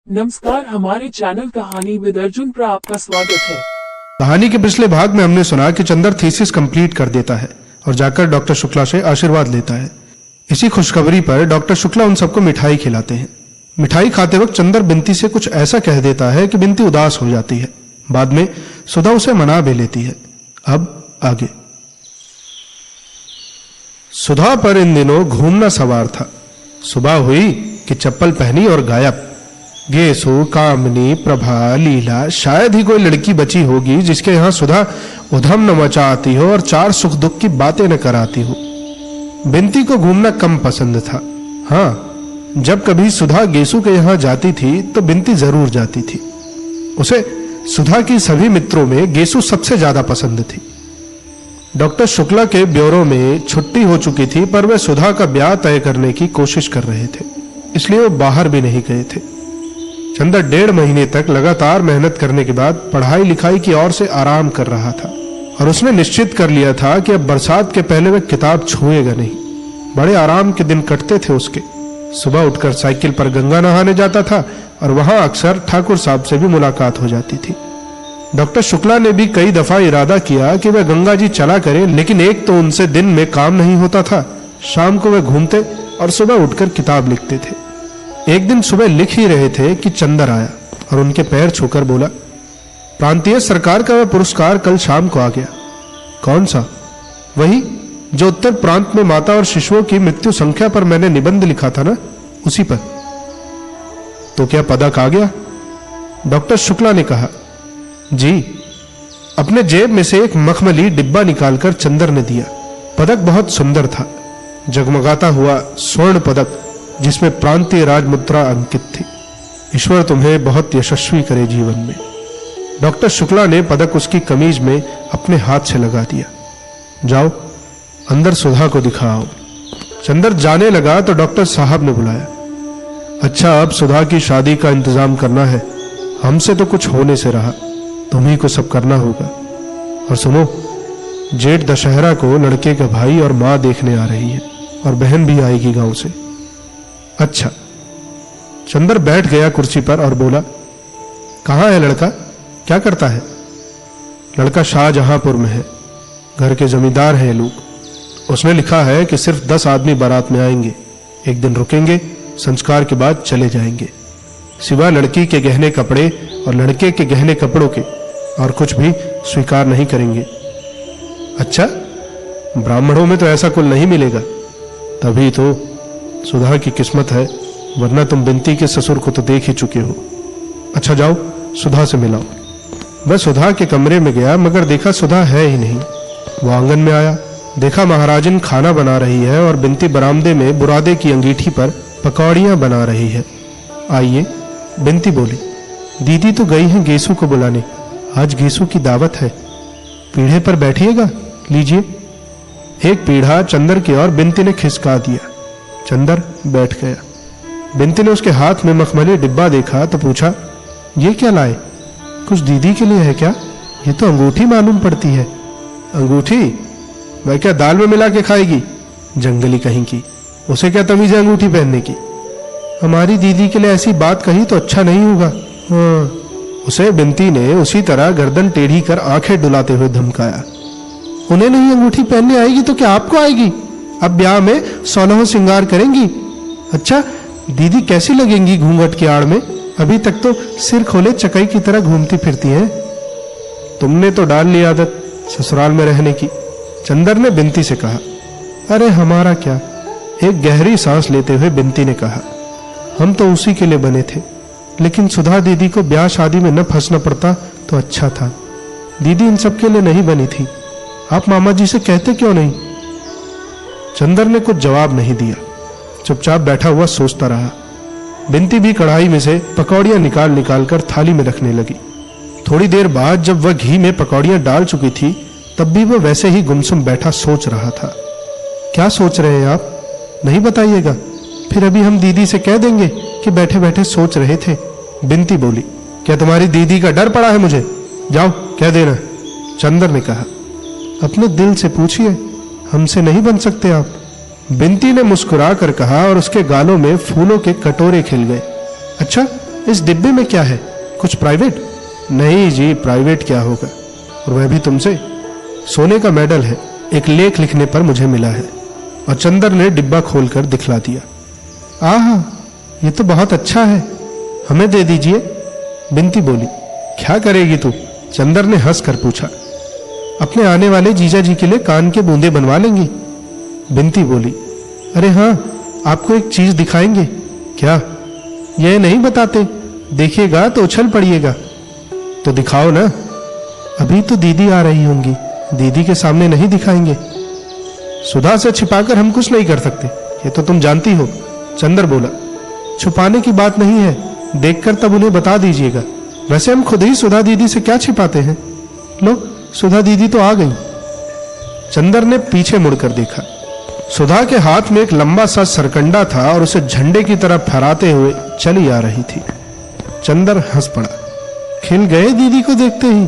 नमस्कार, हमारे चैनल कहानी विद अर्जुन पर आपका स्वागत है। कहानी के पिछले भाग में हमने सुना कि चंदर थीसिस कंप्लीट कर देता है और जाकर डॉक्टर शुक्ला से आशीर्वाद लेता है। इसी खुशखबरी पर डॉक्टर शुक्ला उन सबको मिठाई खिलाते हैं। मिठाई खाते वक्त चंदर बिंती से कुछ ऐसा कह देता है कि बिंती उदास हो जाती है। बाद में सुधा उसे मना भी लेती है। अब आगे। सुधा पर इन दिनों घूमना सवार था। सुबह हुई कि चप्पल पहनी और गायब। गेसु, कामनी, प्रभा, लीला, शायद ही कोई लड़की बची होगी जिसके यहाँ सुधा उधम न मचाती हो और चार सुख दुख की बातें न कराती हो। बिंती को घूमना कम पसंद था। हाँ, जब कभी सुधा गेसु के यहाँ जाती थी तो बिंती जरूर जाती थी। उसे सुधा की सभी मित्रों में गेसु सबसे ज्यादा पसंद थी। डॉक्टर शुक्ला के ब्यूरो में छुट्टी हो चुकी थी, पर वे सुधा का ब्याह तय करने की कोशिश कर रहे थे, इसलिए वो बाहर भी नहीं गए थे। चंदर 1.5 महीने तक लगातार मेहनत करने के बाद पढ़ाई लिखाई की ओर से आराम कर रहा था और उसने निश्चित कर लिया था कि अब बरसात के पहले वह किताब छुएगा नहीं। बड़े आराम के दिन कटते थे उसके। सुबह उठकर साइकिल पर गंगा नहाने जाता था और वहां अक्सर ठाकुर साहब से भी मुलाकात हो जाती थी। डॉक्टर शुक्ला ने भी कई दफा इरादा किया कि वह गंगा जी चला करे, लेकिन एक तो उनसे दिन में काम नहीं होता था, शाम को वह घूमते और सुबह उठकर किताब लिखते थे। एक दिन सुबह लिख ही रहे थे कि चंदर आया और उनके पैर छूकर बोला, प्रांतीय सरकार का वह पुरस्कार कल शाम को आ गया। कौन सा? वही जो उत्तर प्रांत में माता और शिशुओं की मृत्यु संख्या पर मैंने निबंध लिखा था ना, उसी पर। तो क्या पदक आ गया? डॉक्टर शुक्ला ने कहा। जी। अपने जेब में से एक मखमली डिब्बा निकालकर चंदर ने दिया। पदक बहुत सुंदर था, जगमगाता हुआ स्वर्ण पदक जिसमें प्रांतीय राजमुद्रा अंकित थी। ईश्वर तुम्हें बहुत यशस्वी करे जीवन में। डॉक्टर शुक्ला ने पदक उसकी कमीज में अपने हाथ से लगा दिया। जाओ अंदर सुधा को दिखाओ। चंदर जाने लगा तो डॉक्टर साहब ने बुलाया। अच्छा, अब सुधा की शादी का इंतजाम करना है। हमसे तो कुछ होने से रहा, तुम्ही को सब करना होगा। और सुनो, जेठ दशहरा को लड़के का भाई और माँ देखने आ रही है और बहन भी आएगी गांव से। अच्छा। चंदर बैठ गया कुर्सी पर और बोला, कहाँ है लड़का? क्या करता है? लड़का शाहजहांपुर में है, घर के जमींदार हैं लोग। उसने लिखा है कि सिर्फ 10 आदमी बारात में आएंगे, एक दिन रुकेंगे, संस्कार के बाद चले जाएंगे। सिवा लड़की के गहने कपड़े और लड़के के गहने कपड़ों के और कुछ भी स्वीकार नहीं करेंगे। अच्छा, ब्राह्मणों में तो ऐसा कुल नहीं मिलेगा। तभी तो सुधा की किस्मत है, वरना तुम बिंती के ससुर को तो देख ही चुके हो। अच्छा, जाओ सुधा से मिलाओ। वह सुधा के कमरे में गया, मगर देखा सुधा है ही नहीं। वो आंगन में आया, देखा महाराजन खाना बना रही है और बिंती बरामदे में बुरादे की अंगीठी पर पकौड़ियां बना रही है। आइए, बिंती बोली। दीदी तो गई हैं गेसु को बुलाने, आज गेसु की दावत है। पीढ़े पर बैठिएगा, लीजिए। एक पीढ़ा चंदर की ओर बिंती ने खिसका दिया। चंदर बैठ गया। बिंती ने उसके हाथ में मखमली डिब्बा देखा तो पूछा, ये क्या लाए? कुछ दीदी के लिए है क्या? ये तो अंगूठी मालूम पड़ती है। अंगूठी? वह क्या दाल में मिला के खाएगी? जंगली कहीं की, उसे क्या तमीज है अंगूठी पहनने की? हमारी दीदी के लिए ऐसी बात कही तो अच्छा नहीं होगा। हाँ। उसे बिंती ने उसी तरह गर्दन टेढ़ी कर आंखें डुलाते हुए धमकाया। उन्हें नहीं अंगूठी पहनने आएगी तो क्या आपको आएगी? अब ब्याह में 16 श्रृंगार करेंगी। अच्छा, दीदी कैसी लगेंगी घूंघट की आड़ में? अभी तक तो सिर खोले चकई की तरह घूमती फिरती हैं। तुमने तो डाल ली आदत ससुराल में रहने की, चंदर ने बिंती से कहा। अरे हमारा क्या? एक गहरी सांस लेते हुए बिंती ने कहा, हम तो उसी के लिए बने थे, लेकिन सुधा दीदी को ब्याह शादी में न फंसना पड़ता तो अच्छा था। दीदी इन सब के लिए नहीं बनी थी। आप मामा जी से कहते क्यों नहीं? चंदर ने कुछ जवाब नहीं दिया, चुपचाप बैठा हुआ सोचता रहा। बिंती भी कढ़ाई में से पकौड़ियां निकाल कर थाली में रखने लगी। थोड़ी देर बाद जब वह घी में पकौड़ियां डाल चुकी थी, तब भी वह वैसे ही गुमसुम बैठा सोच रहा था। क्या सोच रहे हैं आप? नहीं बताइएगा, फिर अभी हम दीदी से कह देंगे कि बैठे बैठे सोच रहे थे। बिंती बोली, क्या तुम्हारी दीदी का डर पड़ा है मुझे? जाओ कह देना। चंदर ने कहा, अपने दिल से पूछिए, हमसे नहीं बन सकते आप। बिंती ने मुस्कुरा कर कहा और उसके गालों में फूलों के कटोरे खिल गए। अच्छा, इस डिब्बे में क्या है? कुछ प्राइवेट? नहीं जी, प्राइवेट क्या होगा, और वह भी तुमसे। सोने का मेडल है, एक लेख लिखने पर मुझे मिला है। और चंदर ने डिब्बा खोलकर दिखला दिया। आहा, ये तो बहुत अच्छा है, हमें दे दीजिए। बिंती बोली। क्या करेगी तू? चंदर ने हंस कर पूछा। अपने आने वाले जीजा जी के लिए कान के बूंदे बनवा लेंगी। बिंती बोली। अरे हाँ, आपको एक चीज दिखाएंगे। क्या? यह नहीं बताते, देखिएगा तो उछल पड़िएगा। तो दिखाओ ना। अभी तो दीदी आ रही होंगी, दीदी के सामने नहीं दिखाएंगे। सुधा से छिपाकर हम कुछ नहीं कर सकते, ये तो तुम जानती हो। चंदर बोला। छुपाने की बात नहीं है, देखकर तब उन्हें बता दीजिएगा। वैसे हम खुद ही सुधा दीदी से क्या छिपाते हैं। लो, सुधा दीदी तो आ गई। चंदर ने पीछे मुड़कर देखा। सुधा के हाथ में एक लंबा सा सरकंडा था और उसे झंडे की तरह फहराते हुए चली आ रही थी। चंदर हंस पड़ा। खिल गए दीदी को देखते ही,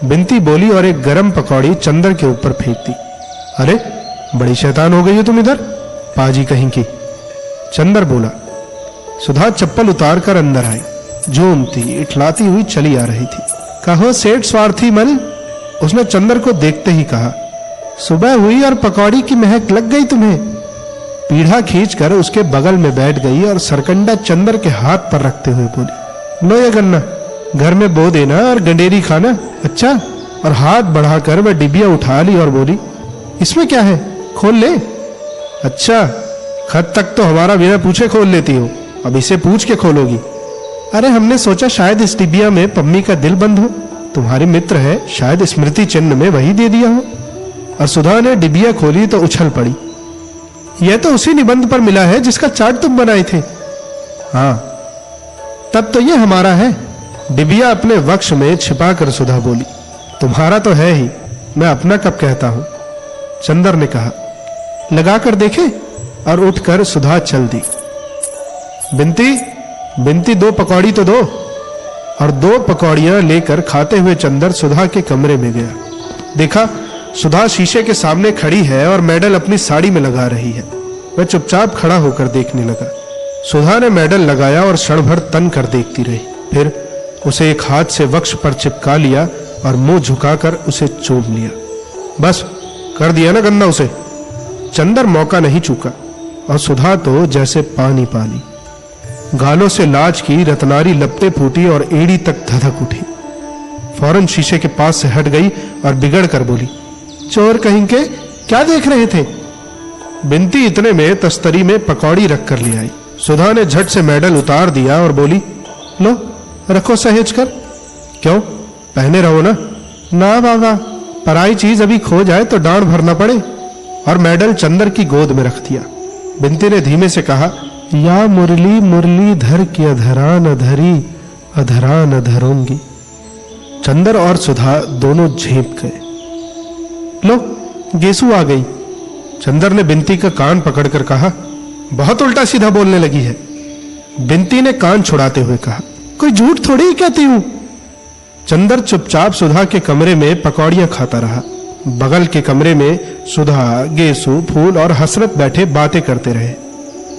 बिंती बोली और एक गरम पकौड़ी चंदर के ऊपर फेंक दी। अरे, बड़ी शैतान हो गई हो तुम इधर, पाजी कहीं की। चंदर बोला। सुधा चप्पल उतार कर अंदर आई, झूमती इठलाती हुई चली आ रही थी। कहो सेठ स्वार्थी मल, उसने चंदर को देखते ही कहा। सुबह हुई और पकौड़ी की महक लग गई तुम्हें। पीढ़ा खींचकर उसके बगल में बैठ गई और सरकंडा चंदर के हाथ पर रखते हुए बोली। लो ये गन्ना, घर में बो देना और गंडेरी खाना। अच्छा। और हाथ बढ़ाकर वह डिबिया उठा ली और बोली, इसमें क्या है, खोल ले। अच्छा, खत तक तो हमारा बिना पूछे खोल लेती हो, अब इसे पूछ के खोलोगी। अरे हमने सोचा शायद इस डिबिया में पम्मी का दिल बंद हो, तुम्हारी मित्र है, शायद स्मृति चिन्ह में वही दे दिया हो। और सुधा ने डिबिया खोली तो उछल पड़ी। यह तो उसी निबंध पर मिला है जिसका चार्ट तुम बनाए थे। हाँ, तब तो यह हमारा है। डिबिया अपने वक्ष में छिपाकर सुधा बोली। तुम्हारा तो है ही, मैं अपना कब कहता हूं। चंदर ने कहा। लगा कर देखे, और उठकर सुधा चल दी। बिंती दो पकौड़ी तो दो। और दो पकौड़ियां लेकर खाते हुए चंदर सुधा के कमरे में गया। देखा, सुधा शीशे के सामने खड़ी है और मेडल अपनी साड़ी में लगा रही है। वह चुपचाप खड़ा होकर देखने लगा। सुधा ने मेडल लगाया और क्षण भर तन कर देखती रही, फिर उसे एक हाथ से वक्ष पर चिपका लिया और मुंह झुकाकर उसे चूम लिया। बस कर दिया ना गन्ना उसे। चंदर मौका नहीं चूका और सुधा तो जैसे पानी पानी। गालों से लाज की रतनारी लपटे फूटी और एड़ी तक धधक उठी। फौरन शीशे के पास से हट गई और बिगड़ कर बोली, चोर कहीं के, क्या देख रहे थे। बिंती इतने में तस्तरी में पकौड़ी रख कर ले आई। सुधा ने झट से मेडल उतार दिया और बोली, लो रखो सहेज कर। क्यों, पहने रहो ना। ना बाबा, पराई चीज अभी खो जाए तो डांड भरना पड़े। और मेडल चंदर की गोद में रख दिया। बिंती ने धीमे से कहा, या मुरली मुरली धर की अधरा न धरी, अधरा न धरूंगी। चंदर और सुधा दोनों झेप गए। लो, गेसू आ गई। चंदर ने बिंती का कान पकड़कर कहा, बहुत उल्टा सीधा बोलने लगी है। बिंती ने कान छुड़ाते हुए कहा, कोई झूठ थोड़ी ही कहती हूं। चंदर चुपचाप सुधा के कमरे में पकौड़ियां खाता रहा। बगल के कमरे में सुधा, गेसू, फूल और हसरत बैठे बातें करते रहे।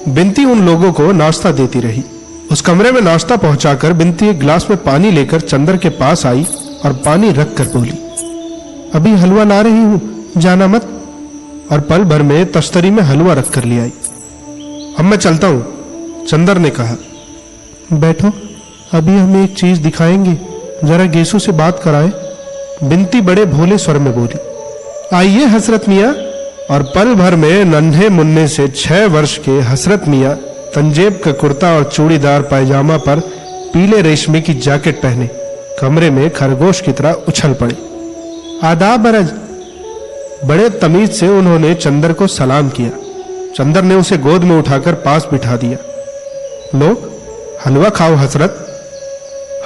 बिंती उन लोगों को नाश्ता देती रही। उस कमरे में नाश्ता पहुंचाकर बिंती एक गिलास में पानी लेकर चंदर के पास आई और पानी रख कर बोली, अभी हलवा ला रही हूं, जाना मत। और पल भर में तश्तरी में हलवा रख कर ले आई। अब मैं चलता हूं, चंदर ने कहा। बैठो, अभी हमें एक चीज दिखाएंगे, जरा गेसू से बात कराए। बिंती बड़े भोले स्वर में बोली। आइए हसरत मियां। और पल भर में नन्हे मुन्ने से 6 वर्ष के हसरत मियां तंजेब का कुर्ता और चूड़ीदार पायजामा पर पीले रेशमी की जैकेट पहने कमरे में खरगोश की तरह उछल पड़े। आदाब अरज। बड़े तमीज से उन्होंने चंदर को सलाम किया। चंदर ने उसे गोद में उठाकर पास बिठा दिया। लो, हलवा खाओ हसरत।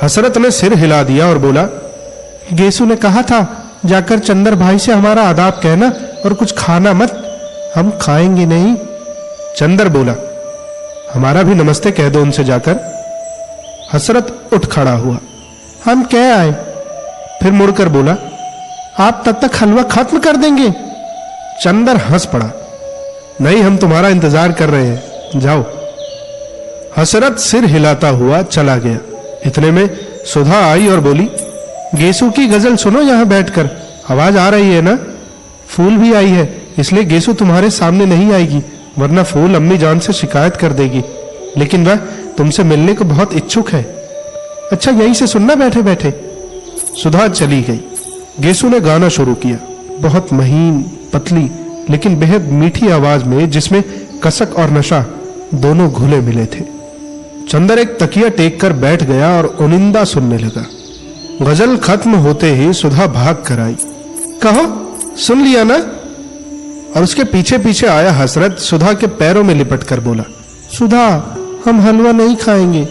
हसरत ने सिर हिला दिया और बोला, गेसू ने कहा था जाकर चंदर भाई से हमारा आदाब कहना और कुछ खाना मत, हम खाएंगे नहीं। चंदर बोला, हमारा भी नमस्ते कह दो उनसे जाकर। हसरत उठ खड़ा हुआ। हम कह आए। फिर मुड़कर बोला, आप तब तक हलवा खत्म कर देंगे। चंदर हंस पड़ा। नहीं, हम तुम्हारा इंतजार कर रहे हैं, जाओ। हसरत सिर हिलाता हुआ चला गया। इतने में सुधा आई और बोली, गेसू की गजल सुनो यहां बैठकर, आवाज आ रही है ना? फूल भी आई है, इसलिए गेसू तुम्हारे सामने नहीं आएगी, वरना फूल अम्मी जान से शिकायत कर देगी। लेकिन वह तुमसे मिलने को बहुत इच्छुक है। अच्छा, यहीं से सुनना बैठे बैठे। सुधा चली गई। गेसू ने गाना शुरू किया, बहुत महीन, पतली, लेकिन बेहद मीठी आवाज में, जिसमें कसक और नशा दोनों घुले मिले थे। चंदर एक तकिया टेक कर बैठ गया और उनिंदा सुनने लगा। गजल खत्म होते ही सुधा भाग कर आई। कहो, सुन लिया ना? और उसके पीछे पीछे आया हसरत सुधा के पैरों में लिपट कर बोला, सुधा, हम हलवा नहीं खाएंगे।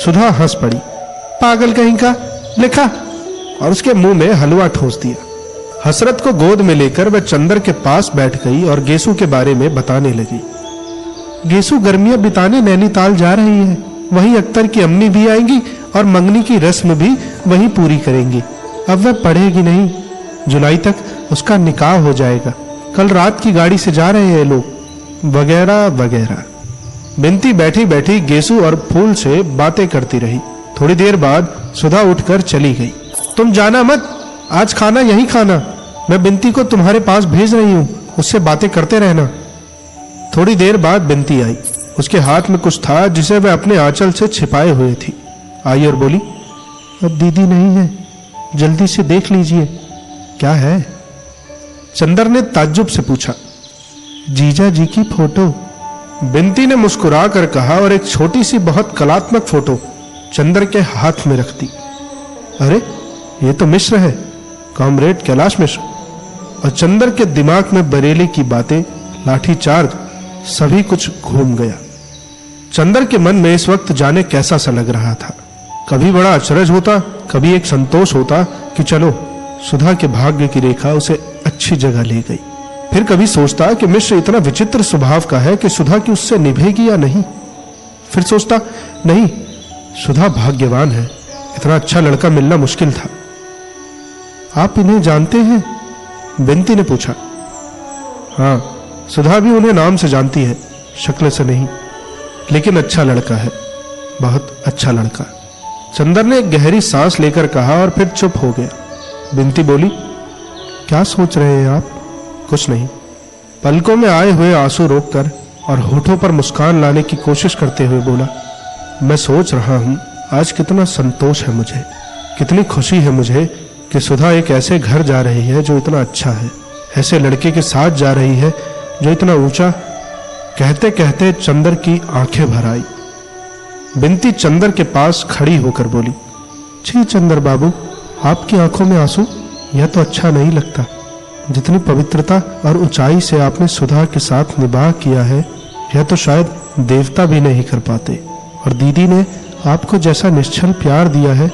सुधा हंस पड़ी, पागल कहीं का, लिखा, और उसके मुंह में हलवा ठूंस दिया। हसरत को गोद में लेकर वह चंदर के पास बैठ गई और गेसू के बारे में बताने लगी। गेसू गर्मियां बिताने नैनीताल जा रही है, वहीं अख्तर की अम्मी भी आएंगी और मंगनी की रस्म भी वहीं पूरी करेंगी। अब वह पढ़ेगी नहीं, जुलाई तक उसका निकाह हो जाएगा। कल रात की गाड़ी से जा रहे हैं लोग, वगैरह वगैरह। बिनती बैठी बैठी गेसू और फूल से बातें करती रही। थोड़ी देर बाद सुधा उठकर चली गई। तुम जाना मत, आज खाना यहीं खाना, मैं बिनती को तुम्हारे पास भेज रही हूं, उससे बातें करते रहना। थोड़ी देर बाद बिनती आई। उसके हाथ में कुछ था जिसे वह अपने आंचल से छिपाए हुए थी। आई और बोली, अब दीदी नहीं है, जल्दी से देख लीजिए। क्या है? चंदर ने ताज्जुब से पूछा। जीजा जी की फोटो। बिनती ने मुस्कुरा कर कहा और एक छोटी सी बहुत कलात्मक फोटो चंदर के हाथ में रख दी। अरे, ये तो मिश्र है, कॉमरेड कैलाश मिश्र। और चंदर के दिमाग में बरेली की बातें, लाठीचार्ज, सभी कुछ घूम गया। चंदर के मन में इस वक्त जाने कैसा सा लग रहा था। कभी बड़ा अचरज होता, कभी एक संतोष होता कि चलो, सुधा के भाग्य की रेखा उसे अच्छी जगह ले गई। फिर कभी सोचता कि मिश्र इतना विचित्र स्वभाव का है कि सुधा की उससे निभेगी या नहीं। फिर सोचता, नहीं, सुधा भाग्यवान है, इतना अच्छा लड़का मिलना मुश्किल था। आप इन्हें जानते हैं? बिनती ने पूछा। हाँ, सुधा भी उन्हें नाम से जानती है, शक्ल से नहीं, लेकिन अच्छा लड़का है, बहुत अच्छा लड़का। चंदर ने एक गहरी सांस लेकर कहा और फिर चुप हो गया। बिनती बोली, क्या सोच रहे हैं आप? कुछ नहीं। पलकों में आए हुए आंसू रोककर और होठों पर मुस्कान लाने की कोशिश करते हुए बोला, मैं सोच रहा हूं आज कितना संतोष है मुझे, कितनी खुशी है मुझे कि सुधा एक ऐसे घर जा रही है जो इतना अच्छा है, ऐसे लड़के के साथ जा रही है जो इतना ऊंचा। कहते कहते चंदर की आंखें भर आई। बिनती चंदर के पास खड़ी होकर बोली, छी चंदर बाबू, आपकी आंखों में आंसू, यह तो अच्छा नहीं लगता। जितनी पवित्रता और ऊंचाई से आपने सुधा के साथ निभाह किया है, यह तो शायद देवता भी नहीं कर पाते। और दीदी ने आपको जैसा निश्चल प्यार दिया है,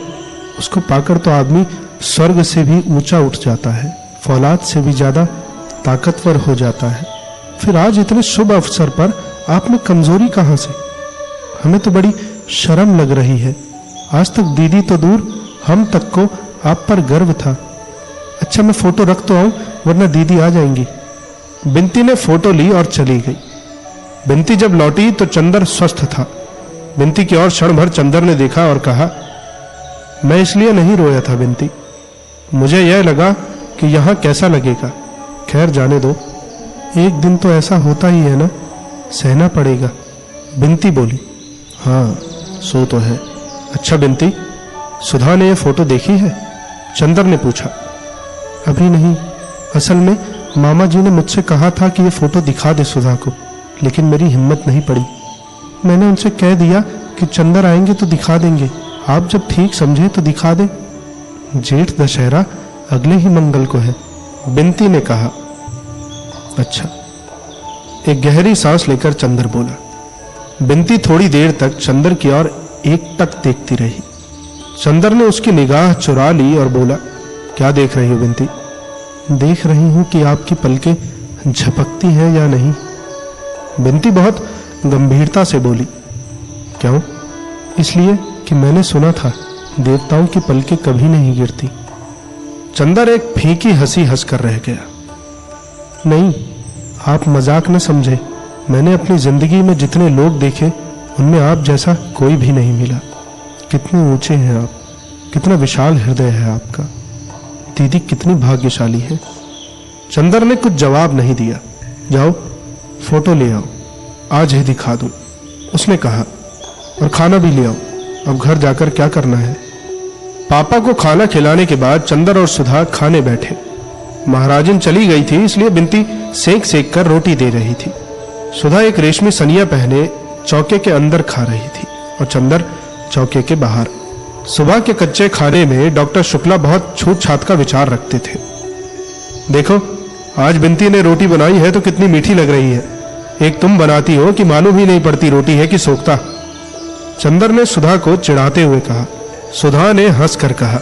उसको पाकर तो आदमी स्वर्ग से भी ऊंचा उठ जाता है, फौलाद से भी ज्यादा ताकतवर हो जाता है। फिर आज इतने शुभ अवसर पर आप में कमजोरी कहां से? हमें तो बड़ी शर्म लग रही है। आज तक दीदी तो दूर, हम तक को आप पर गर्व था। अच्छा, मैं फोटो रख तो आऊं, वरना दीदी आ जाएंगी। बिनती ने फोटो ली और चली गई। बिनती जब लौटी तो चंदर स्वस्थ था। बिनती की ओर क्षण भर चंदर ने देखा और कहा, मैं इसलिए नहीं रोया था बिनती, मुझे यह लगा कि यहां कैसा लगेगा। खैर जाने दो, एक दिन तो ऐसा होता ही है ना, सहना पड़ेगा। बिनती बोली, हाँ सो तो है। अच्छा बिनती, सुधा ने यह फोटो देखी है? चंदर ने पूछा। अभी नहीं, असल में मामा जी ने मुझसे कहा था कि ये फोटो दिखा दे सुधा को, लेकिन मेरी हिम्मत नहीं पड़ी। मैंने उनसे कह दिया कि चंदर आएंगे तो दिखा देंगे, आप जब ठीक समझे तो दिखा दे। जेठ दशहरा अगले ही मंगल को है, बिनती ने कहा। अच्छा। एक गहरी सांस लेकर चंदर बोला। बिनती थोड़ी देर तक चंदर की ओर एकटक देखती रही। चंदर ने उसकी निगाह चुरा ली और बोला, क्या देख रही हो बिनती? देख रही हूं कि आपकी पलकें झपकती हैं या नहीं। बिनती बहुत गंभीरता से बोली, क्यों? इसलिए कि मैंने सुना था देवताओं की पलकें कभी नहीं गिरती। चंदर एक फीकी हंसी हंसकर रह गया। नहीं, आप मजाक न समझे। मैंने अपनी जिंदगी में जितने लोग देखे उनमें आप जैसा कोई भी नहीं मिला। कितने ऊंचे हैं आप, कितना विशाल हृदय है आपका। दीदी कितनी भाग्यशाली है। चंदर ने कुछ जवाब नहीं दिया। जाओ फोटो ले आओ, आज ही दिखा दूं, उसने कहा, और खाना भी ले आओ। अब घर जाकर क्या करना है? पापा को खाना खिलाने के बाद चंदर और सुधा खाने बैठे। महाराजन चली गई थी, इसलिए बिनती सेक सेक कर रोटी दे रही थी। सुधा एक रेशमी सनिया पहने चौके के अंदर खा रही थी और चंदर चौके के बाहर। सुबह के कच्चे खाने में डॉक्टर शुक्ला बहुत छूत छात का विचार रखते थे। देखो, आज बिनती ने रोटी बनाई है तो कितनी मीठी लग रही है। एक तुम बनाती हो कि मालूम ही नहीं पड़ती रोटी है कि सोखता। चंदर ने सुधा को चिढ़ाते हुए कहा। सुधा ने हंसकर कहा,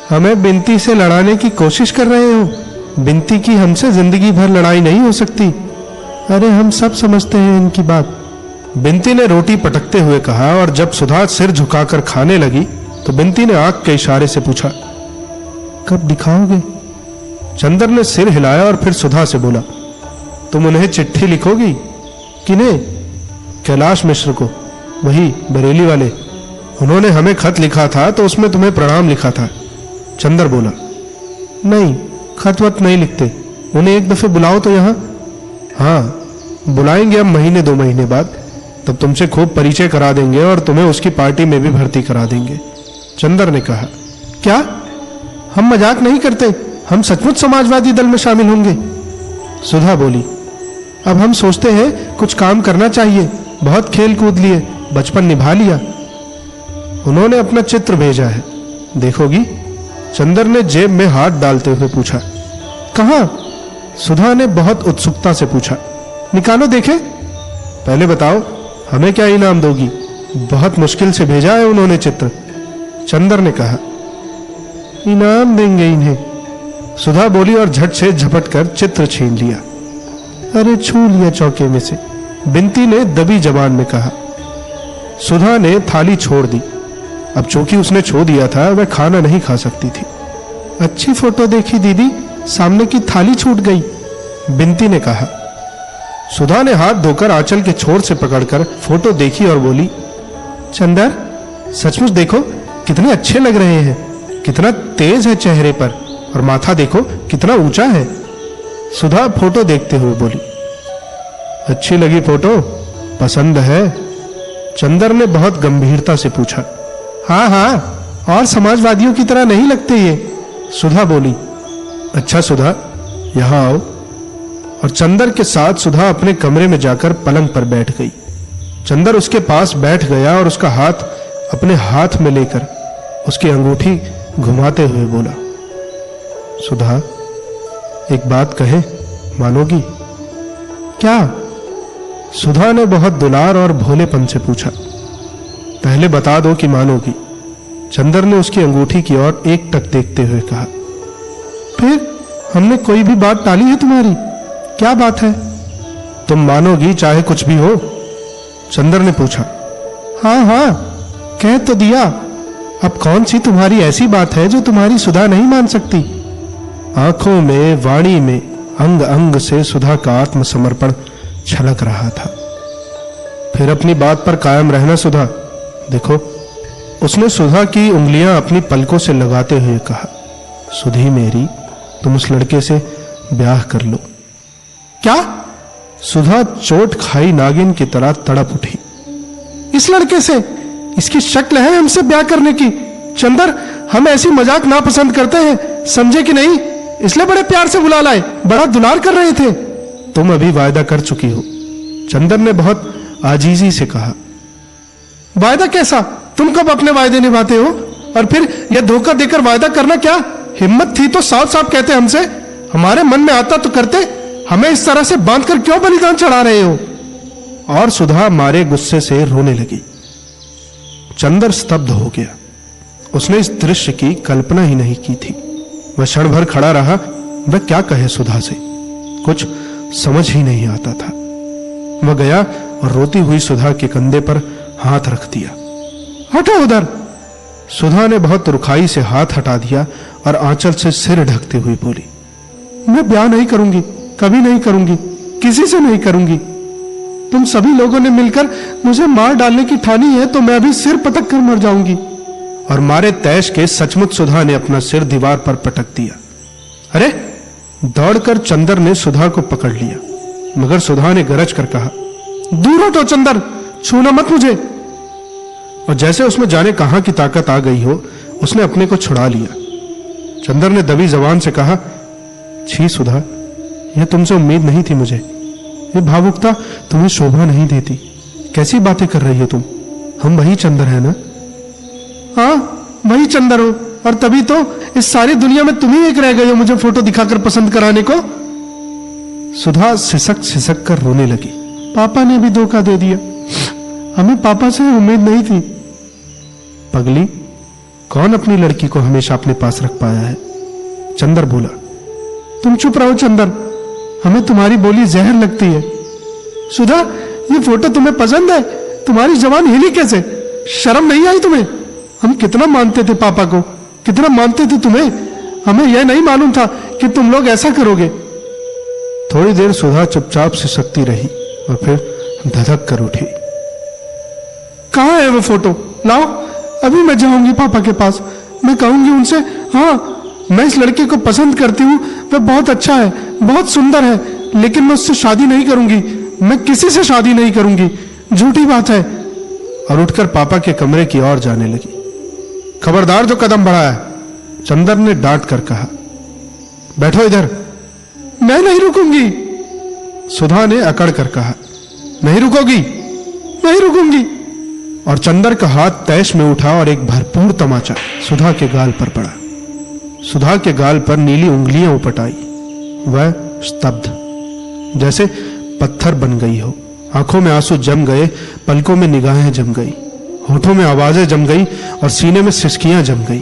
हमें बिनती से लड़ाने की कोशिश कर रहे हो? बिनती की हमसे जिंदगी भर लड़ाई नहीं हो सकती। अरे हम सब समझते हैं इनकी बात, बिनती ने रोटी पटकते हुए कहा। और जब सुधा सिर झुकाकर खाने लगी तो बिनती ने आंख के इशारे से पूछा, कब दिखाओगे? चंदर ने सिर हिलाया और फिर सुधा से बोला, तुम उन्हें चिट्ठी लिखोगी? किन्हें? कैलाश मिश्र को, वही बरेली वाले। उन्होंने हमें खत लिखा था तो उसमें तुम्हें प्रणाम लिखा था। चंदर बोला, नहीं, खत वत नहीं लिखते, उन्हें एक दफे बुलाओ तो यहाँ। हाँ, बुलाएंगे अब महीने 2 महीने बाद, तब तुमसे खूब परिचय करा देंगे और तुम्हें उसकी पार्टी में भी भर्ती करा देंगे। चंदर ने कहा, क्या? हम मजाक नहीं करते, हम सचमुच समाजवादी दल में शामिल होंगे। सुधा बोली, अब हम सोचते हैं कुछ काम करना चाहिए, बहुत खेल कूद लिए, बचपन निभा लिया। उन्होंने अपना चित्र भेजा है, देखोगी? चंदर ने जेब में हाथ डालते हुए पूछा। कहां? सुधा ने बहुत उत्सुकता से पूछा। निकालो देखे। पहले बताओ, हमें क्या इनाम दोगी? बहुत मुश्किल से भेजा है उन्होंने चित्र। चंदर ने कहा, इनाम देंगे इन्हें। सुधा बोली और झट से झपट कर चित्र छीन लिया। अरे छू लिया चौके में से, बिनती ने दबी जबान में कहा। सुधा ने थाली छोड़ दी। अब चूंकि उसने छू दिया था, वह खाना नहीं खा सकती थी। अच्छी फोटो देखी दीदी, सामने की थाली छूट गई, बिनती ने कहा। सुधा ने हाथ धोकर आंचल के छोर से पकड़कर फोटो देखी और बोली, चंदर सचमुच देखो कितने अच्छे लग रहे हैं, कितना तेज है चेहरे पर, और माथा देखो कितना ऊंचा है। सुधा फोटो देखते हुए बोली, अच्छी लगी फोटो? पसंद है? चंदर ने बहुत गंभीरता से पूछा। हाँ हाँ, और समाजवादियों की तरह नहीं लगते ये, सुधा बोली। अच्छा सुधा, यहां आओ। और चंदर के साथ सुधा अपने कमरे में जाकर पलंग पर बैठ गई। चंदर उसके पास बैठ गया और उसका हाथ अपने हाथ में लेकर उसकी अंगूठी घुमाते हुए बोला, सुधा एक बात कहे, मानोगी? क्या? सुधा ने बहुत दुलार और भोलेपन से पूछा। पहले बता दो कि मानोगी। चंदर ने उसकी अंगूठी की ओर एकटक देखते हुए कहा। फिर हमने कोई भी बात टाली है तुम्हारी? क्या बात है? तुम मानोगी चाहे कुछ भी हो? चंदर ने पूछा। हाँ हाँ, कह तो दिया। अब कौन सी तुम्हारी ऐसी बात है जो तुम्हारी सुधा नहीं मान सकती? आंखों में, वाणी में, अंग अंग से सुधा का आत्मसमर्पण छलक रहा था। फिर अपनी बात पर कायम रहना सुधा। देखो, उसने सुधा की उंगलियां अपनी पलकों से लगाते हुए कहा, सुधी मेरी, तुम उस लड़के से ब्याह कर लो। क्या? सुधा चोट खाई नागिन की तरह तड़प उठी। इस लड़के से? इसकी शक्ल है हमसे ब्याह करने की? चंदर, हम ऐसी मजाक ना पसंद करते हैं, समझे कि नहीं? इसलिए बड़े प्यार से बुला लाए, बड़ा दुलार कर रहे थे। तुम अभी वायदा कर चुकी हो, चंदर ने बहुत आजीजी से कहा। वायदा कैसा? तुम कब अपने वायदे निभाते हो? और फिर यह धोखा देकर वायदा करना क्या? हिम्मत थी तो साफ साफ कहते हमसे, हमारे मन में आता तो करते। हमें इस तरह से बांधकर क्यों बलिदान चढ़ा रहे हो? और सुधा मारे गुस्से से रोने लगी। चंदर स्तब्ध हो गया। उसने इस दृश्य की कल्पना ही नहीं की थी। वह क्षण भर खड़ा रहा। वह क्या कहे सुधा से, कुछ समझ ही नहीं आता था। वह गया और रोती हुई सुधा के कंधे पर हाथ रख दिया। हटो उधर। सुधा ने बहुत रुखाई से हाथ हटा दिया और आंचल से सिर ढकते हुए बोली, मैं ब्याह नहीं करूंगी, कभी नहीं करूंगी, किसी से नहीं करूंगी। तुम सभी लोगों ने मिलकर मुझे मार डालने की ठानी है तो मैं भी सिर पटक कर मर जाऊंगी। और मारे तैश के सचमुच सुधा ने अपना सिर दीवार पर पटक दिया। अरे! दौड़कर चंदर ने सुधा को पकड़ लिया, मगर सुधा ने गरज कर कहा, दूर हटो चंदर, छूना मत मुझे। और जैसे उसमें जाने कहां की ताकत आ गई हो, उसने अपने को छुड़ा लिया। चंदर ने दबी जबान से कहा, छी सुधा, यह तुमसे उम्मीद नहीं थी मुझे। ये भावुकता तुम्हें शोभा नहीं देती। कैसी बातें कर रही हो तुम? हम वही चंदर है ना? हाँ, वही चंदर हो, और तभी तो इस सारी दुनिया में तुम ही एक रह गए हो मुझे फोटो दिखाकर पसंद कराने को। सुधा सिसक सिसक कर रोने लगी। पापा ने भी धोखा दे दिया, हमें पापा से उम्मीद नहीं थी। पगली, कौन अपनी लड़की को हमेशा अपने पास रख पाया है? चंदर बोला। तुम चुप रहो चंदर, हमें तुम्हारी बोली जहर लगती है। सुधा, ये फोटो तुम्हें पसंद है? तुम्हारी जबान हिली कैसे? शर्म नहीं आई तुम्हें? हम कितना मानते थे पापा को, कितना मानते थे तुम्हें। हमें यह नहीं मालूम था कि तुम लोग ऐसा करोगे। थोड़ी देर सुधा चुपचाप सिसकती रही और फिर धधक कर उठी। कहाँ है वो फोटो? लाओ, अभी मैं जाऊंगी पापा के पास। मैं कहूंगी उनसे, हाँ, मैं इस लड़के को पसंद करती हूँ, वह बहुत अच्छा है, बहुत सुंदर है, लेकिन मैं उससे शादी नहीं करूंगी। मैं किसी से शादी नहीं करूंगी, झूठी बात है। और उठकर पापा के कमरे की ओर जाने लगी। खबरदार जो कदम बढ़ाया, चंदर ने डांट कर कहा। बैठो इधर। मैं नहीं रुकूंगी, सुधा ने अकड़ कर कहा। नहीं रुकोगी? नहीं रुकूंगी। और चंदर का हाथ तैश में उठा और एक भरपूर तमाचा सुधा के गाल पर पड़ा। सुधा के गाल पर नीली उंगलियां उपट आई। वह स्तब्ध, जैसे पत्थर बन गई हो। आंखों में आंसू जम गए, पलकों में निगाहें जम गई, होठों में आवाजें जम गई और सीने में सिसकियां जम गई।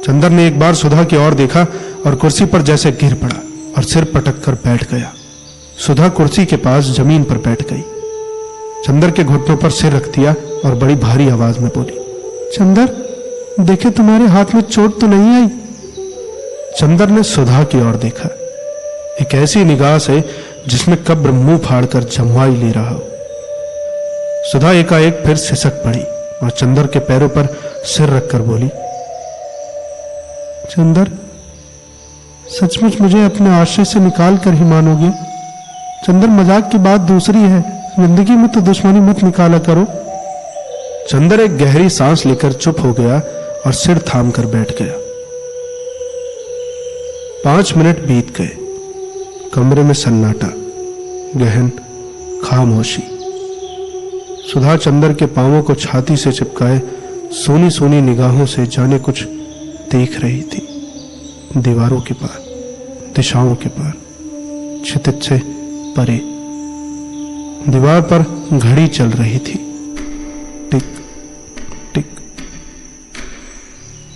चंदर ने एक बार सुधा की ओर देखा और कुर्सी पर जैसे गिर पड़ा और सिर पटक कर बैठ गया। सुधा कुर्सी के पास जमीन पर बैठ गई। चंदर के घुटनों पर सिर रख दिया और बड़ी भारी आवाज में बोली, चंदर, देखे तुम्हारे हाथ में चोट तो नहीं आई? चंदर ने सुधा की ओर देखा, एक ऐसी निगाह से जिसमें कब्र मुंह फाड़कर जमवाई ले रहा हो। सुधा एकाएक फिर सिसक पड़ी और चंदर के पैरों पर सिर रखकर बोली, चंदर, सचमुच मुझे अपने आश्रय से निकाल कर ही मानोगे? चंदर, मजाक की बात दूसरी है, जिंदगी में तो दुश्मनी मत निकाला करो। चंदर एक गहरी सांस लेकर चुप हो गया और सिर थाम कर बैठ गया। 5 मिनट बीत गए। कमरे में सन्नाटा, गहन खामोशी। सुधा चंदर के पांवों को छाती से चिपकाए सोनी सोनी निगाहों से जाने कुछ देख रही थी। दीवारों के पार, दिशाओं के पार, क्षितिज से परे। दीवार पर घड़ी चल रही थी, टिक टिक।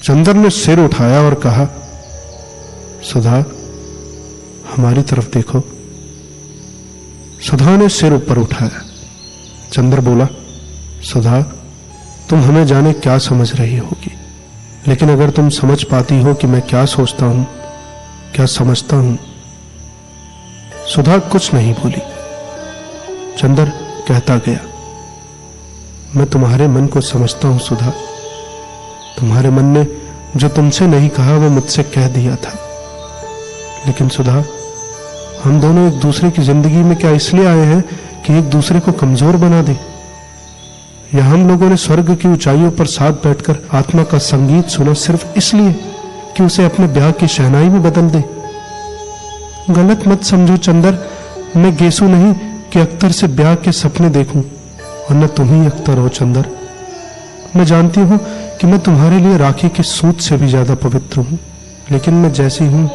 चंदर ने सिर उठाया और कहा, सुधा, हमारी तरफ देखो। सुधा ने सिर ऊपर उठाया। चंदर बोला, सुधा, तुम हमें जाने क्या समझ रही होगी, लेकिन अगर तुम समझ पाती हो कि मैं क्या सोचता हूं, क्या समझता हूं। सुधा कुछ नहीं बोली। चंदर कहता गया, मैं तुम्हारे मन को समझता हूं सुधा। तुम्हारे मन ने जो तुमसे नहीं कहा वो मुझसे कह दिया था। लेकिन सुधा, हम दोनों एक दूसरे की जिंदगी में क्या इसलिए आए हैं कि एक दूसरे को कमजोर बना दे? या हम लोगों ने स्वर्ग की ऊंचाइयों पर साथ बैठकर आत्मा का संगीत सुना सिर्फ इसलिए कि उसे अपने ब्याह की शहनाई में बदल दे? गलत मत समझो चंदर, मैं गेसू नहीं कि अख्तर से ब्याह के सपने देखूं, और न तुम ही अख्तर हो चंदर। मैं जानती हूं कि मैं तुम्हारे लिए राखी के सूत से भी ज्यादा पवित्र हूं, लेकिन मैं जैसी हूं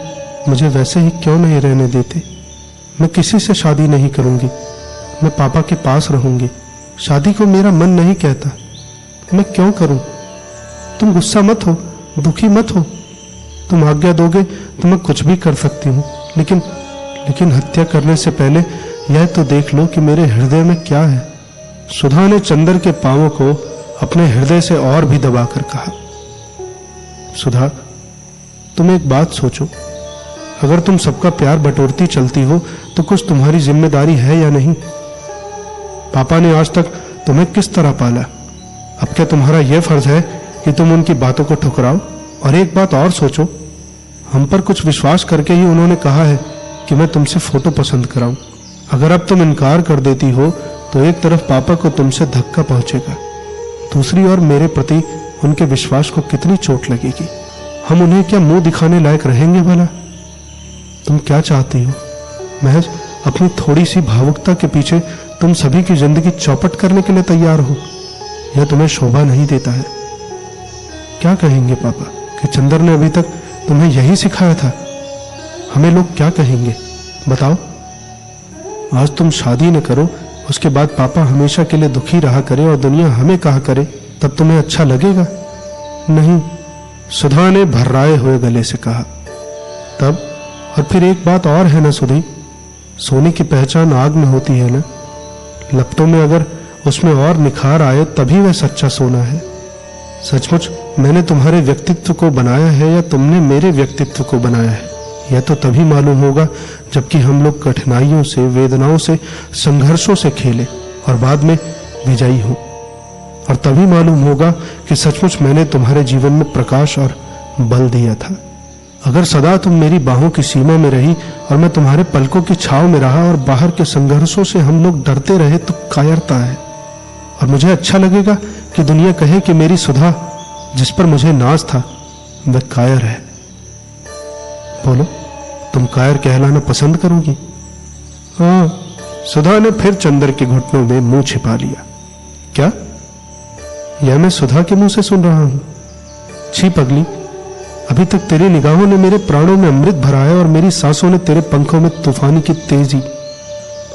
मुझे वैसे ही क्यों नहीं रहने देते? मैं किसी से शादी नहीं करूंगी, मैं पापा के पास रहूंगी। शादी को मेरा मन नहीं कहता, मैं क्यों करूं? तुम गुस्सा मत हो, दुखी मत हो। तुम आज्ञा दोगे तो मैं कुछ भी कर सकती हूं, लेकिन हत्या करने से पहले यह तो देख लो कि मेरे हृदय में क्या है। सुधा ने चंदर के पांवों को अपने हृदय से और भी दबाकर कहा, सुधा, तुम एक बात सोचो, अगर तुम सबका प्यार बटोरती चलती हो तो कुछ तुम्हारी जिम्मेदारी है या नहीं? पापा ने आज तक तुम्हें किस तरह पाला, अब क्या तुम्हारा यह फर्ज है कि तुम उनकी बातों को ठुकराओ? और एक बात और सोचो, हम पर कुछ विश्वास करके ही उन्होंने कहा है कि मैं तुमसे फोटो पसंद कराऊं। अगर अब तुम इनकार कर देती हो तो एक तरफ पापा को तुमसे धक्का पहुंचेगा, दूसरी ओर मेरे प्रति उनके विश्वास को कितनी चोट लगेगी। हम उन्हें क्या मुंह दिखाने लायक रहेंगे भला? तुम क्या चाहती हो? महज अपनी थोड़ी सी भावुकता के पीछे तुम सभी की जिंदगी चौपट करने के लिए तैयार हो? यह तुम्हें शोभा नहीं देता है। क्या कहेंगे पापा कि चंदर ने अभी तक तुम्हें यही सिखाया था? हमें लोग क्या कहेंगे बताओ? आज तुम शादी न करो, उसके बाद पापा हमेशा के लिए दुखी रहा करे और दुनिया हमें कहा करे, तब तुम्हें अच्छा लगेगा? नहीं, सुधा ने भर्राए हुए गले से कहा। तब और फिर एक बात और है ना सुधी, सोने की पहचान आग में होती है ना। लपटों में अगर उसमें और निखार आए तभी वह सच्चा सोना है। सचमुच मैंने तुम्हारे व्यक्तित्व को बनाया है या तुमने मेरे व्यक्तित्व को बनाया है, यह तो तभी मालूम होगा जबकि हम लोग कठिनाइयों से, वेदनाओं से, संघर्षों से खेले और बाद में विजयी हों। और तभी मालूम होगा कि सचमुच मैंने तुम्हारे जीवन में प्रकाश और बल दिया था। अगर सदा तुम मेरी बाहों की सीमा में रही और मैं तुम्हारे पलकों की छाव में रहा और बाहर के संघर्षों से हम लोग डरते रहे तो कायरता है। और मुझे अच्छा लगेगा कि दुनिया कहे कि मेरी सुधा, जिस पर मुझे नाज था, वह कायर है। बोलो, तुम कायर कहलाना पसंद करोगी? हाँ, सुधा ने फिर चंदर के घुटनों में मुंह छिपा लिया। क्या? यह मैं सुधा के मुंह से सुन रहा हूं? छी पगली, अभी तक तेरी निगाहों ने मेरे प्राणों में अमृत भरा है और मेरी सांसों ने तेरे पंखों में तूफानी की तेजी।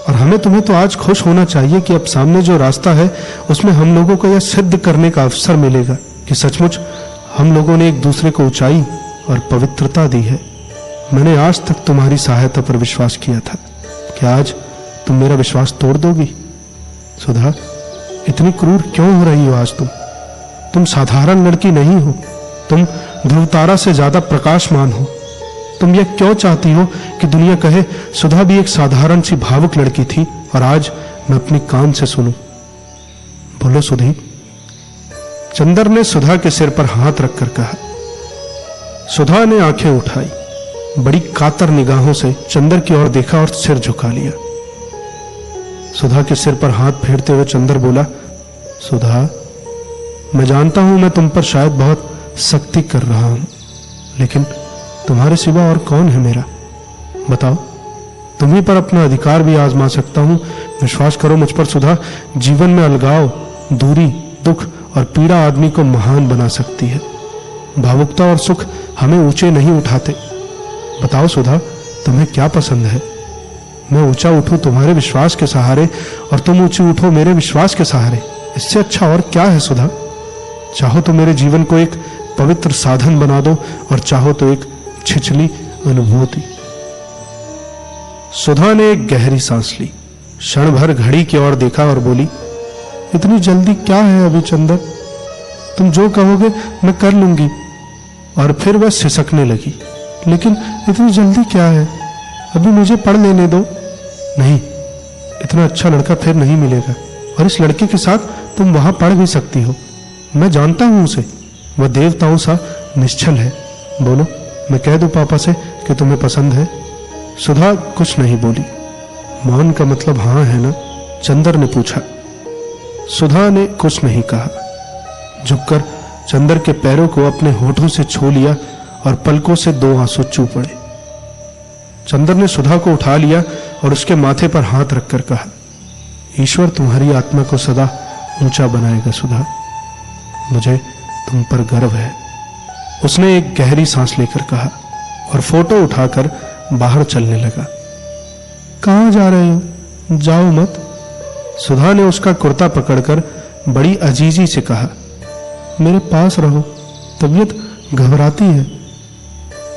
और हमें तुम्हें तो आज खुश होना चाहिए कि अब सामने जो रास्ता है उसमें हम लोगों को यह सिद्ध करने का अवसर मिलेगा कि सचमुच हम लोगों ने एक दूसरे को ऊंचाई और पवित्रता दी है। मैंने आज तक तुम्हारी सहायता पर विश्वास किया था, क्या आज तुम मेरा विश्वास तोड़ दोगी? सुधा, इतनी क्रूर क्यों हो रही हो आज तुम? तुम साधारण लड़की नहीं हो, तुम ध्रुवतारा से ज्यादा प्रकाशमान हो। तुम यह क्यों चाहती हो कि दुनिया कहे सुधा भी एक साधारण सी भावुक लड़की थी और आज मैं अपनी कान से सुनूं? बोलो सुधी। चंदर ने सुधा के सिर पर हाथ रखकर कहा। सुधा ने आंखें उठाई, बड़ी कातर निगाहों से चंदर की ओर देखा और सिर झुका लिया। सुधा के सिर पर हाथ फेरते हुए चंदर बोला, सुधा, मैं जानता हूं मैं तुम पर शायद बहुत सख्ती कर रहा हूं, लेकिन तुम्हारे सिवा और कौन है मेरा? बताओ, तुम्ही पर अपना अधिकार भी आजमा सकता हूं। विश्वास करो मुझ पर सुधा, जीवन में अलगाव, दूरी, दुख और पीड़ा आदमी को महान बना सकती है। भावुकता और सुख हमें ऊंचे नहीं उठाते। बताओ सुधा, तुम्हें क्या पसंद है? मैं ऊंचा उठूं तुम्हारे विश्वास के सहारे और तुम ऊंची उठो मेरे विश्वास के सहारे। इससे अच्छा और क्या है सुधा? चाहो तो मेरे जीवन को एक पवित्र साधन बना दो और चाहो तो एक छिछली अनुभूति। सुधा ने एक गहरी सांस ली, क्षण भर घड़ी की ओर देखा और बोली, इतनी जल्दी क्या है अभी चंदर? तुम जो कहोगे मैं कर लूंगी। और फिर वह सिसकने लगी, लेकिन इतनी जल्दी क्या है? अभी मुझे पढ़ लेने दो। नहीं, इतना अच्छा लड़का फिर नहीं मिलेगा और इस लड़के के साथ तुम वहां पढ़ भी सकती हो। मैं जानता हूं उसे, वह देवताओं सा निश्चल है। बोलो, मैं कह दूं पापा से कि तुम्हें पसंद है? सुधा कुछ नहीं बोली। मौन का मतलब हाँ है ना? चंदर ने पूछा। सुधा ने कुछ नहीं कहा। झुककर चंदर के पैरों को अपने होठों से छू लिया और पलकों से 2 आंसू चू पड़े। चंदर ने सुधा को उठा लिया और उसके माथे पर हाथ रखकर कहा, ईश्वर तुम्हारी आत्मा को सदा ऊंचा बनाएगा सुधा, मुझे तुम पर गर्व है। उसने एक गहरी सांस लेकर कहा और फोटो उठाकर बाहर चलने लगा। कहां जा रहे हो? जाओ मत। सुधा ने उसका कुर्ता पकड़कर बड़ी अजीजी से कहा, मेरे पास रहो, तबीयत घबराती है।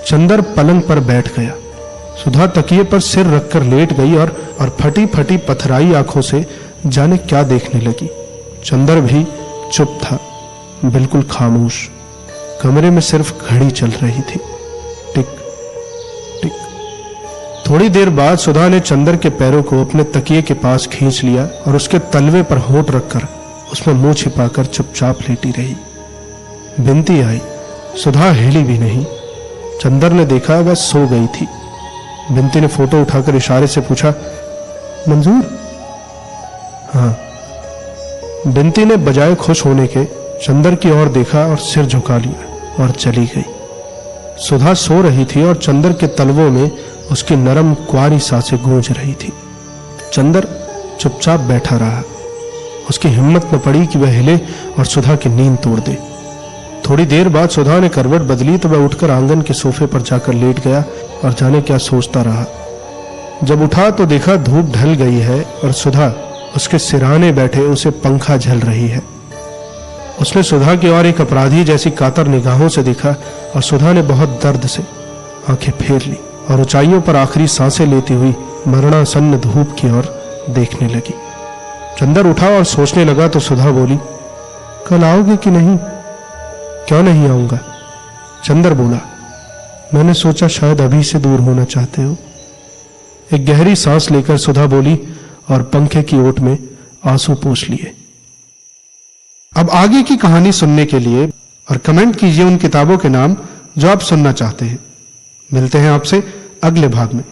चंदर पलंग पर बैठ गया। सुधा तकिए पर सिर रखकर लेट गई और फटी फटी पथराई आंखों से जाने क्या देखने लगी। चंदर भी चुप था, बिल्कुल खामोश। कमरे में सिर्फ घड़ी चल रही थी, टिक टिक। थोड़ी देर बाद सुधा ने चंदर के पैरों को अपने तकिए के पास खींच लिया और उसके तलवे पर होंठ रखकर उसमें मुंह छिपाकर चुपचाप लेटी रही। बिनती आई, सुधा हिली भी नहीं। चंदर ने देखा वह सो गई थी। बिनती ने फोटो उठाकर इशारे से पूछा, मंजूर? हाँ। बिनती ने बजाय खुश होने के चंदर की ओर देखा और सिर झुका लिया और चली गई। सुधा सो रही थी और चंदर के तलवों में उसकी नरम कुंवारी सांसें गूंज रही थी। चंदर चुपचाप बैठा रहा। उसकी हिम्मत न पड़ी कि वह हिले और सुधा की नींद तोड़ दे। थोड़ी देर बाद सुधा ने करवट बदली तो वह उठकर आंगन के सोफे पर जाकर लेट गया और जाने क्या सोचता रहा। जब उठा तो देखा धूप ढल गई है और सुधा उसके सिरहाने बैठे उसे पंखा झल रही है। उसने सुधा की ओर एक अपराधी जैसी कातर निगाहों से देखा और सुधा ने बहुत दर्द से आंखें फेर ली और ऊंचाइयों पर आखिरी सांसें लेती हुई मरणासन्न धूप की ओर देखने लगी। चंदर उठा और सोचने लगा तो सुधा बोली, कल आओगे कि नहीं? क्यों नहीं आऊंगा? चंदर बोला, मैंने सोचा शायद अभी से दूर होना चाहते हो। एक गहरी सांस लेकर सुधा बोली और पंखे की ओट में आंसू पोंछ लिए। अब आगे की कहानी सुनने के लिए और कमेंट कीजिए उन किताबों के नाम जो आप सुनना चाहते हैं। मिलते हैं आपसे अगले भाग में।